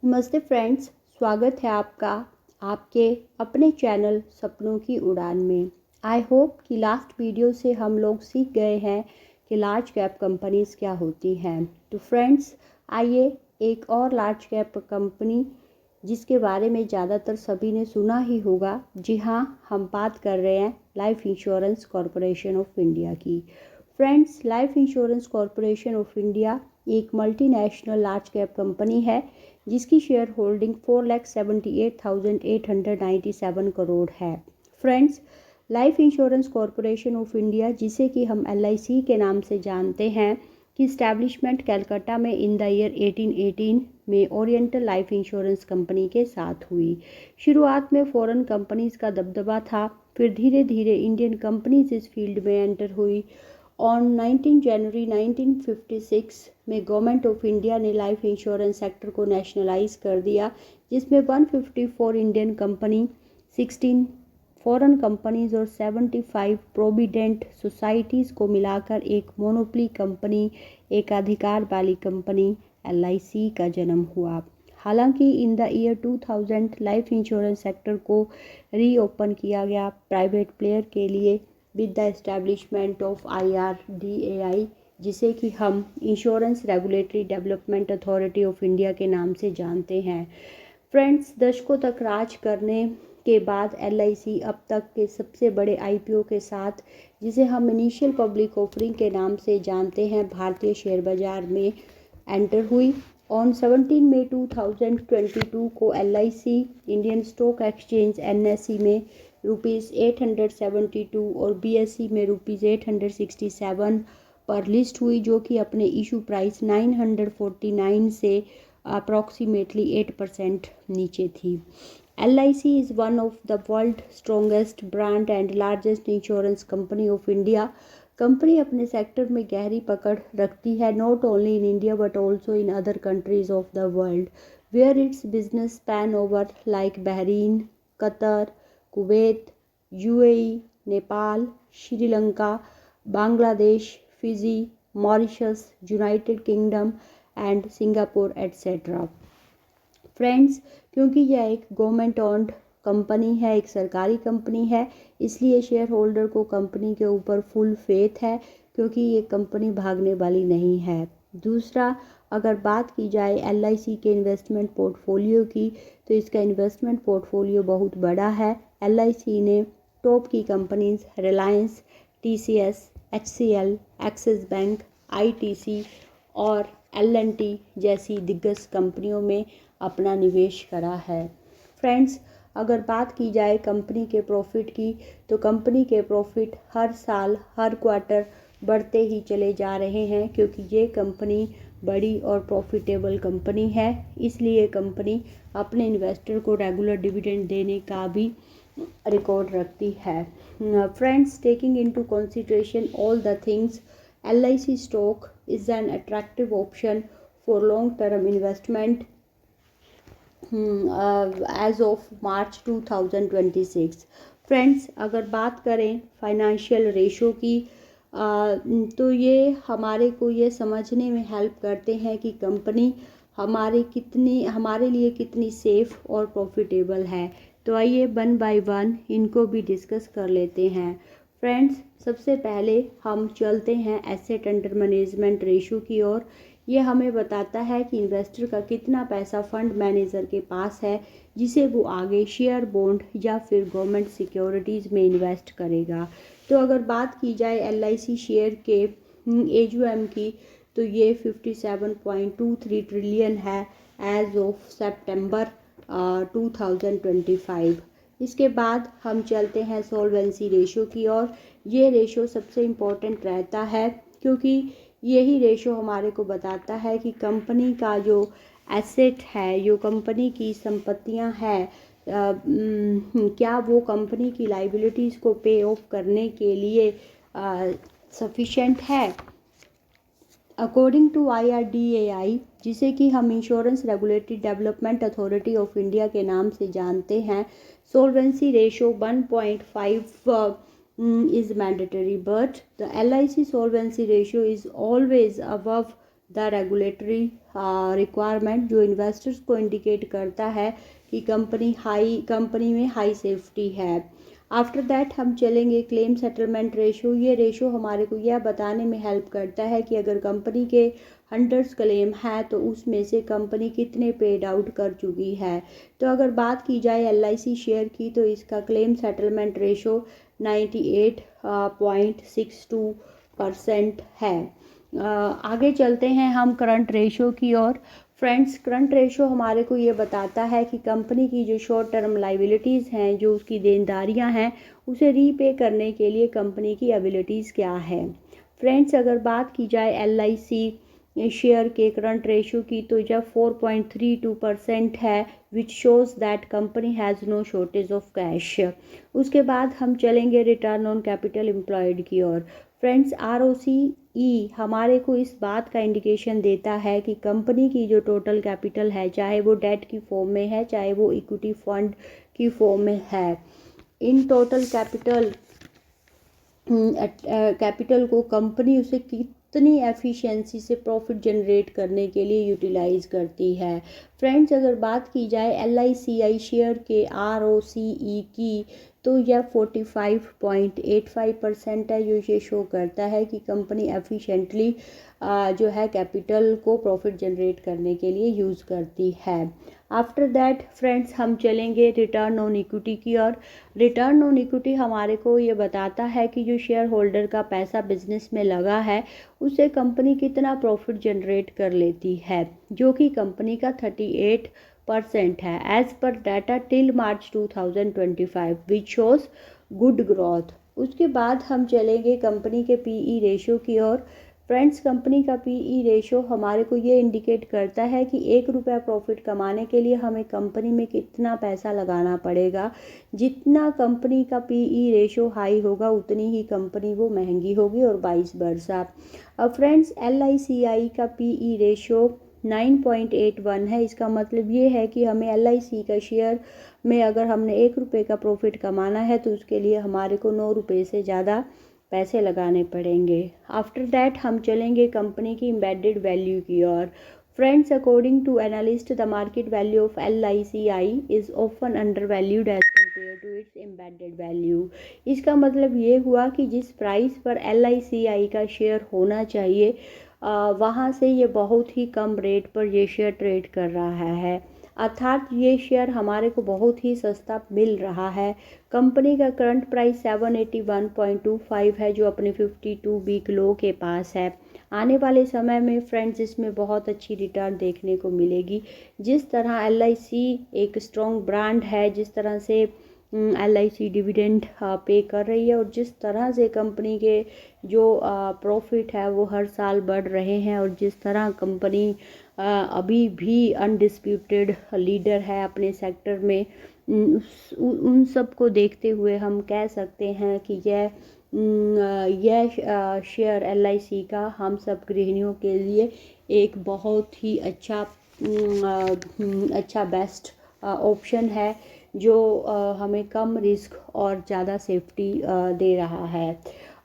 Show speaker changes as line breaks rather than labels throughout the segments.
नमस्ते फ्रेंड्स, स्वागत है आपका आपके अपने चैनल सपनों की उड़ान में। आई होप कि लास्ट वीडियो से हम लोग सीख गए हैं कि लार्ज कैप कंपनीज़ क्या होती हैं। तो फ्रेंड्स, आइए एक और लार्ज कैप कंपनी जिसके बारे में ज़्यादातर सभी ने सुना ही होगा। जी हाँ, हम बात कर रहे हैं life insurance corporation of India की। Friends, life insurance corporation of India एक मल्टीनेशनल लार्ज कैप कंपनी है जिसकी शेयर होल्डिंग 4,78,897 करोड़ है। Friends, life insurance corporation of India, जिसे कि हम LIC के नाम से जानते हैं, की इस्टेब्लिशमेंट कलकत्ता में इन द ईयर 1818 में ओरिएंटल लाइफ इंश्योरेंस कंपनी के साथ हुई। शुरुआत में फॉरेन कंपनीज का दबदबा था, फिर धीरे धीरे इंडियन कंपनीज इस फील्ड में एंटर हुई। ऑन 19 जनवरी 1956 में गवर्नमेंट ऑफ इंडिया ने लाइफ इंश्योरेंस सेक्टर को नेशनलाइज कर दिया, जिसमें 154 इंडियन कंपनी, 16 फॉरेन कंपनीज और 75 प्रोविडेंट सोसाइटीज़ को मिलाकर एक मोनोपोली कंपनी, एक अधिकार वाली कंपनी LIC का जन्म हुआ। हालांकि in the year 2000 life insurance sector को रीओपन किया गया प्राइवेट प्लेयर के लिए with the establishment of IRDAI, जिसे कि हम insurance regulatory development authority of India के नाम से जानते हैं। फ्रेंड्स, दशकों तक राज करने के बाद LIC अब तक के सबसे बड़े IPO के साथ, जिसे हम इनिशियल पब्लिक ऑफरिंग के नाम से जानते हैं, भारतीय शेयर बाजार में एंटर हुई। ऑन 17 मई 2022 को LIC Indian stock exchange NSE में ₹872 और BSE में ₹867 पर लिस्ट हुई, जो कि अपने इशू प्राइस 949 से अप्रॉक्सीमेटली 8% नीचे थी। LIC is one of the world's strongest brand and largest insurance company of India. Company अपने सेक्टर में गहरी पकड़ रखती है, not only in India but also in other countries of the world, where it's business span over like Bahrain, Qatar, Kuwait, UAE, Nepal, Sri Lanka, Bangladesh, Fiji, Mauritius, United Kingdom and Singapore etcetera. Friends, क्योंकि यह एक government owned company है, एक सरकारी company है, इसलिए share holder को company के ऊपर फुल फेथ है, क्योंकि ये कंपनी भागने वाली नहीं है। दूसरा, अगर बात की जाए LIC के इन्वेस्टमेंट पोर्टफोलियो की, तो इसका इन्वेस्टमेंट पोर्टफोलियो बहुत बड़ा है। LIC ने टॉप की companies Reliance, TCS, HCL, axis bank, ITC और L&T जैसी दिग्गज कंपनियों में अपना निवेश करा है। फ्रेंड्स, अगर बात की जाए कंपनी के प्रॉफिट की, तो कंपनी के प्रॉफिट हर साल हर क्वार्टर बढ़ते ही चले जा रहे हैं, क्योंकि ये कंपनी बड़ी और प्रॉफिटेबल कंपनी है। इसलिए कंपनी अपने इन्वेस्टर को रेगुलर डिविडेंड देने का भी रिकॉर्ड रखती है। Friends, taking into consideration all the things, LIC stock is an attractive option for long-term investment as of March 2026। Friends, अगर बात करें फाइनेंशियल रेशो की, तो ये हमारे को ये समझने में हेल्प करते हैं कि कंपनी हमारे लिए कितनी सेफ़ और प्रॉफिटेबल है। तो आइए वन बाय वन इनको भी डिस्कस कर लेते हैं। फ्रेंड्स, सबसे पहले हम चलते हैं एसेट अंडर मैनेजमेंट रेशो की ओर। ये हमें बताता है कि इन्वेस्टर का कितना पैसा फंड मैनेजर के पास है, जिसे वो आगे शेयर, बॉन्ड या फिर गवर्नमेंट सिक्योरिटीज़ में इन्वेस्ट करेगा। तो अगर बात की जाए LIC शेयर के AUM की, तो ये 57.23 ट्रिलियन है एज ऑफ सितंबर 2025। इसके बाद हम चलते हैं सॉल्वेंसी रेशो की ओर। ये रेशो सबसे इम्पोर्टेंट रहता है, क्योंकि यही रेशो हमारे को बताता है कि कंपनी का जो एसेट है, जो कंपनी की संपत्तियां हैं, क्या वो कंपनी की लाइबिलिटीज़ को पे ऑफ करने के लिए सफिशेंट है। अकॉर्डिंग टू IRDAI, जिसे कि हम insurance regulatory development authority of India के नाम से जानते हैं, solvency ratio 1.5 is mandatory, but the LIC solvency ratio is always above the regulatory requirement, जो इन्वेस्टर्स को इंडिकेट करता है कि कंपनी में हाई सेफ्टी है। आफ्टर दैट हम चलेंगे क्लेम सेटलमेंट रेशो। ये रेशो हमारे को यह बताने में हेल्प करता है कि अगर कंपनी के 100 क्लेम है तो उसमें से कंपनी कितने पेड आउट कर चुकी है। तो अगर बात की जाए LIC शेयर की तो इसका क्लेम सेटलमेंट रेशो 98.62% है। आगे चलते हैं हम करंट रेशो की ओर। फ्रेंड्स, करंट रेशो हमारे को ये बताता है कि कंपनी की जो शॉर्ट टर्म लाइबिलिटीज़ हैं, जो उसकी देनदारियां हैं, उसे रीपे करने के लिए कंपनी की एबिलिटीज़ क्या है। फ्रेंड्स, अगर बात की जाए LIC शेयर के करंट रेशो की तो जब 4.32% है, which shows that company has no shortage of cash. उसके बाद हम चलेंगे रिटर्न ऑन कैपिटल एम्प्लॉयड की ओर। फ्रेंड्स, ROCE हमारे को इस बात का इंडिकेशन देता है कि कंपनी की जो टोटल कैपिटल है, चाहे वो डेट की फॉर्म में है, चाहे वो इक्विटी फंड की फॉर्म में है, इन टोटल कैपिटल को कंपनी उसे कितनी एफिशिएंसी से प्रॉफिट जनरेट करने के लिए यूटिलाइज करती है। फ्रेंड्स, अगर बात की जाए LICI शेयर के ROCE की तो यह 45.85% है, जो ये शो करता है कि कंपनी एफिशिएंटली जो है कैपिटल को प्रॉफिट जनरेट करने के लिए यूज़ करती है। आफ्टर दैट फ्रेंड्स, हम चलेंगे रिटर्न ऑन इक्विटी की ओर। रिटर्न ऑन इक्विटी हमारे को ये बताता है कि जो शेयर होल्डर का पैसा बिजनेस में लगा है, उससे कंपनी कितना प्रॉफिट जनरेट कर लेती है, जो कि कंपनी का 38% है as per data till March 2025, which shows good growth. उसके बाद हम चलेंगे कंपनी के PE रेशो की ओर। फ्रेंड्स, कंपनी का PE रेशो हमारे को ये इंडिकेट करता है कि 1 रुपया प्रॉफिट कमाने के लिए हमें कंपनी में कितना पैसा लगाना पड़ेगा। जितना कंपनी का PE रेशो हाई होगा, उतनी ही कंपनी वो महंगी होगी और वाइस वर्सा। अब फ्रेंड्स, LICI का PE रेशो 9.81 है। इसका मतलब ये है कि हमें LIC का शेयर में अगर हमने 1 रुपये का प्रॉफिट कमाना है तो उसके लिए हमारे को 9 रुपये से ज़्यादा पैसे लगाने पड़ेंगे। आफ्टर दैट हम चलेंगे कंपनी की एम्बेडेड वैल्यू की ओर। Friends, according to analyst the market value of LICI is often undervalued as compared to its embedded value. इसका मतलब ये हुआ कि जिस प्राइस पर LICI का शेयर होना चाहिए, वहाँ से ये बहुत ही कम रेट पर ये शेयर ट्रेड कर रहा है, अर्थात ये शेयर हमारे को बहुत ही सस्ता मिल रहा है। कंपनी का करंट प्राइस 781.25 है, जो अपने 52 वीक लो के पास है। आने वाले समय में फ्रेंड्स इसमें बहुत अच्छी रिटर्न देखने को मिलेगी। जिस तरह LIC एक स्ट्रॉन्ग ब्रांड है, जिस तरह से LIC डिविडेंड पे कर रही है और जिस तरह से कंपनी के जो प्रॉफिट है वो हर साल बढ़ रहे हैं और जिस तरह कंपनी अभी भी अनडिस्प्यूटेड लीडर है अपने सेक्टर में, उन सब को देखते हुए हम कह सकते हैं कि यह शेयर LIC का हम सब गृहिणियों के लिए एक बहुत ही अच्छा बेस्ट ऑप्शन है, जो हमें कम रिस्क और ज़्यादा सेफ्टी दे रहा है।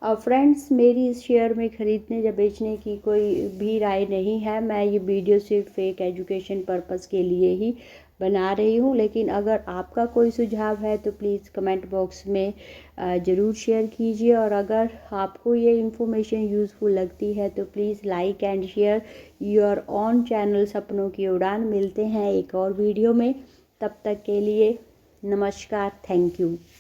फ्रेंड्स, मेरी इस शेयर में ख़रीदने या बेचने की कोई भी राय नहीं है। मैं ये वीडियो सिर्फ एक एजुकेशन पर्पस के लिए ही बना रही हूँ, लेकिन अगर आपका कोई सुझाव है तो प्लीज़ कमेंट बॉक्स में ज़रूर शेयर कीजिए। और अगर आपको ये इन्फॉर्मेशन यूज़फुल लगती है तो please like and share your on channel सपनों की उड़ान। मिलते हैं एक और वीडियो में, तब तक के लिए नमस्कार, थैंक यू।